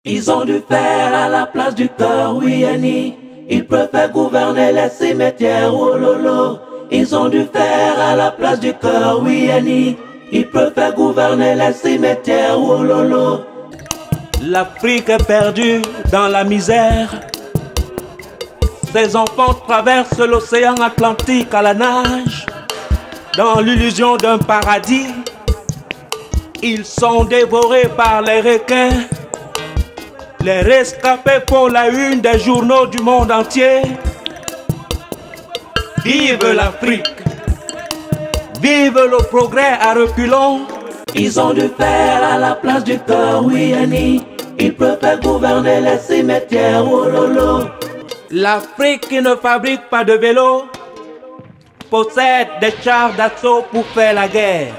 Ils ont dû faire à la place du cœur, oui Annie. Ils préfèrent gouverner les cimetières, oh lolo. Ils ont dû faire à la place du cœur, oui Annie. Ils préfèrent gouverner les cimetières, oh lolo. L'Afrique est perdue dans la misère. Ses enfants traversent l'océan Atlantique à la nage, dans l'illusion d'un paradis. Ils sont dévorés par les requins. Les rescapés font la une des journaux du monde entier. Vive l'Afrique! Vive le progrès à reculons! Ils ont dû faire à la place du cœur, oui Annie. Ils préfèrent gouverner les cimetières, oh lolo. L'Afrique qui ne fabrique pas de vélos possède des chars d'assaut pour faire la guerre.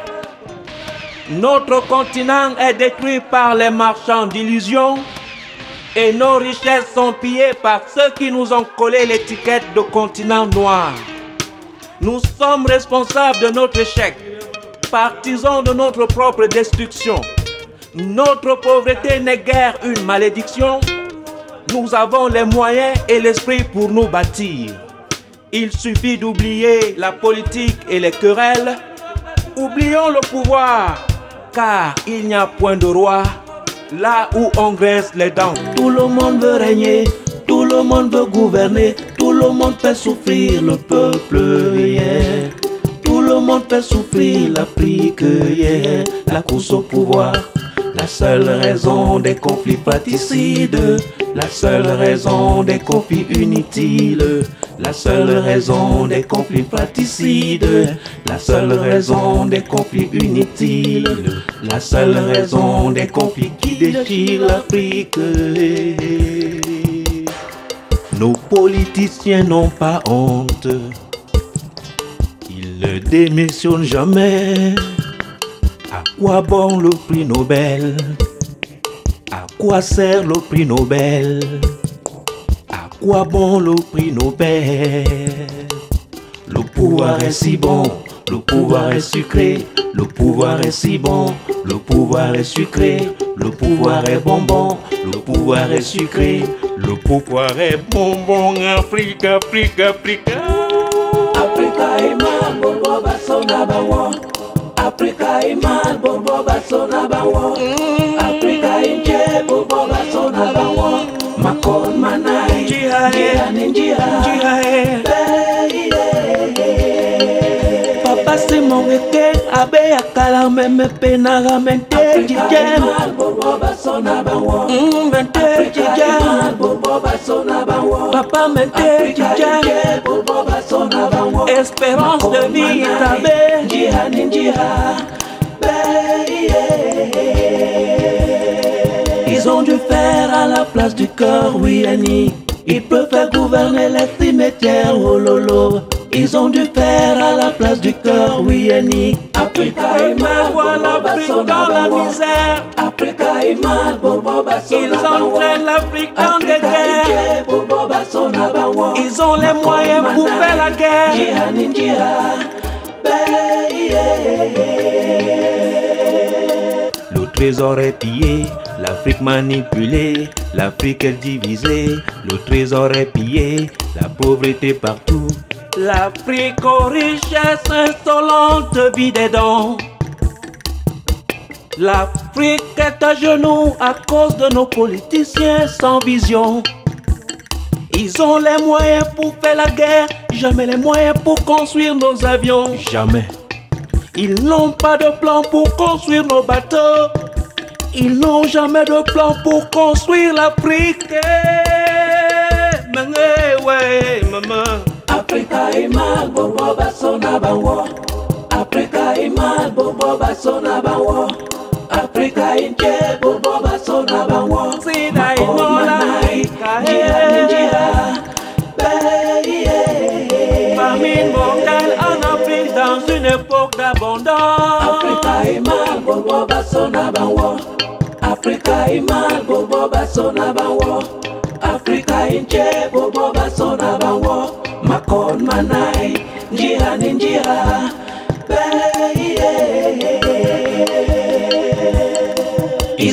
Notre continent est détruit par les marchands d'illusions et nos richesses sont pillées par ceux qui nous ont collé l'étiquette de continent noir. Nous sommes responsables de notre échec, partisans de notre propre destruction. Notre pauvreté n'est guère une malédiction. Nous avons les moyens et l'esprit pour nous bâtir. Il suffit d'oublier la politique et les querelles. Oublions le pouvoir, car il n'y a point de roi là où on graisse les dents. Tout le monde veut régner, tout le monde veut gouverner, tout le monde fait souffrir le peuple, yeah. Tout le monde fait souffrir l'Afrique, yeah. La course au pouvoir, la seule raison des conflits fratricides, la seule raison des conflits inutiles, la seule raison des conflits fratricides, la seule raison des conflits inutiles, la seule raison des conflits qui déchirent l'Afrique. Nos politiciens n'ont pas honte, ils ne démissionnent jamais. À quoi bon le prix Nobel? À quoi sert le prix Nobel? À quoi bon le prix Nobel? Le pouvoir est si bon, le pouvoir est sucré, le pouvoir est si bon, le pouvoir est sucré, le pouvoir est bonbon, le pouvoir est sucré, le pouvoir est bonbon. Afrique, Afrique, Afrique. Africa est mal, bobo basona bawo. Africa est mal, bobo basona bawo. Africa est bobo basona bawo. Makon manai, jia ninjia. Papa c'est mon eke, abe akala meme penara mente jija. Bobo basona bawo. Mente jija. Bobo basona bawo. Papa mente jija. Bobo basona bawo. Espérance de vie tabe. Jia ninjia. Ils ont dû faire à la place du cœur, oui Annie. Ils préfèrent gouverner les cimetières, oh lolo. Ils ont dû faire à la place du cœur, oui Annie. Africa est mal, voient l'Afrique dans la misère. Africa est mal, bobo basona. Ils entraînent l'Afrique dans des guerres. Bobo basona bawo. Ils ont les moyens pour faire la guerre. Jia ninjia. Le trésor est pillé, l'Afrique manipulée, l'Afrique est divisée, le trésor est pillé, la pauvreté partout. L'Afrique aux richesses insolentes vide des dents. L'Afrique est à genoux à cause de nos politiciens sans vision. Ils ont les moyens pour faire la guerre, jamais les moyens pour construire nos avions. Jamais. Ils n'ont pas de plan pour construire nos bateaux. Ils n'ont jamais de plan pour construire l'Afrique. Ouais, maman. Africa est mal, bobo basona bawo. Africa est mal, bobo basona bawo. Africa est bobo basona bawo. Sina inola famine mondiale en Afrique dans une époque d'abondance. Africa est mal, bobo basona bawo. Africa est mal, bobo basona bawo. Africa est bobo basona bawo. Makon manai, jia ninjia.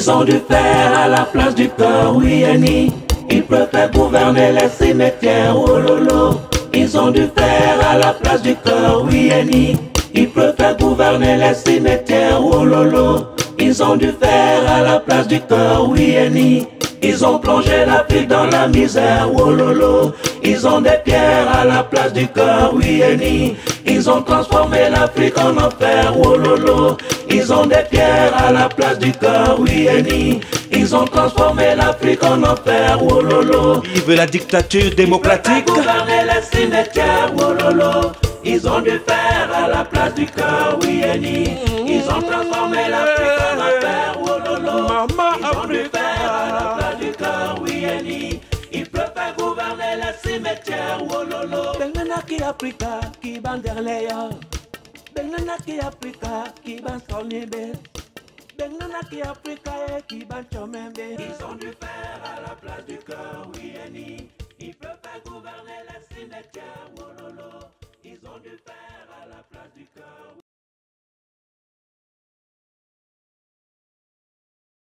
Ils ont du fer à la place du cœur, oui et ni. Ils préfèrent gouverner les cimetières, oh lolo. Ils ont du fer à la place du cœur, oui et ni. Ils préfèrent gouverner les cimetières, oh lolo. Ils ont du fer à la place du cœur, oui et ni. Ils ont plongé l'Afrique dans la misère, oh lolo. Ils ont des pierres à la place du cœur, oui et ni. Ils ont transformé l'Afrique en enfer, oh lolo. Ils ont des pierres à la place du cœur, oui et ni. Ils ont transformé l'Afrique en enfer, oh lolo. Vive la dictature démocratique. Ils ont gouverné les cimetières, oh lolo. Ils ont du fer à la place du cœur, oui et ni. Ils ont transformé l'Afrique en enfer, oh lolo. Ils ont du fer à la place du cœur, oui et ni. Ils préfèrent gouverner les cimetières, oh lolo. Belmena ki Afrika ki ban derleya. Belmena ki Afrika ki ban solibe. Belmena ki Afrika ki ban chomembe. Ils ont du fer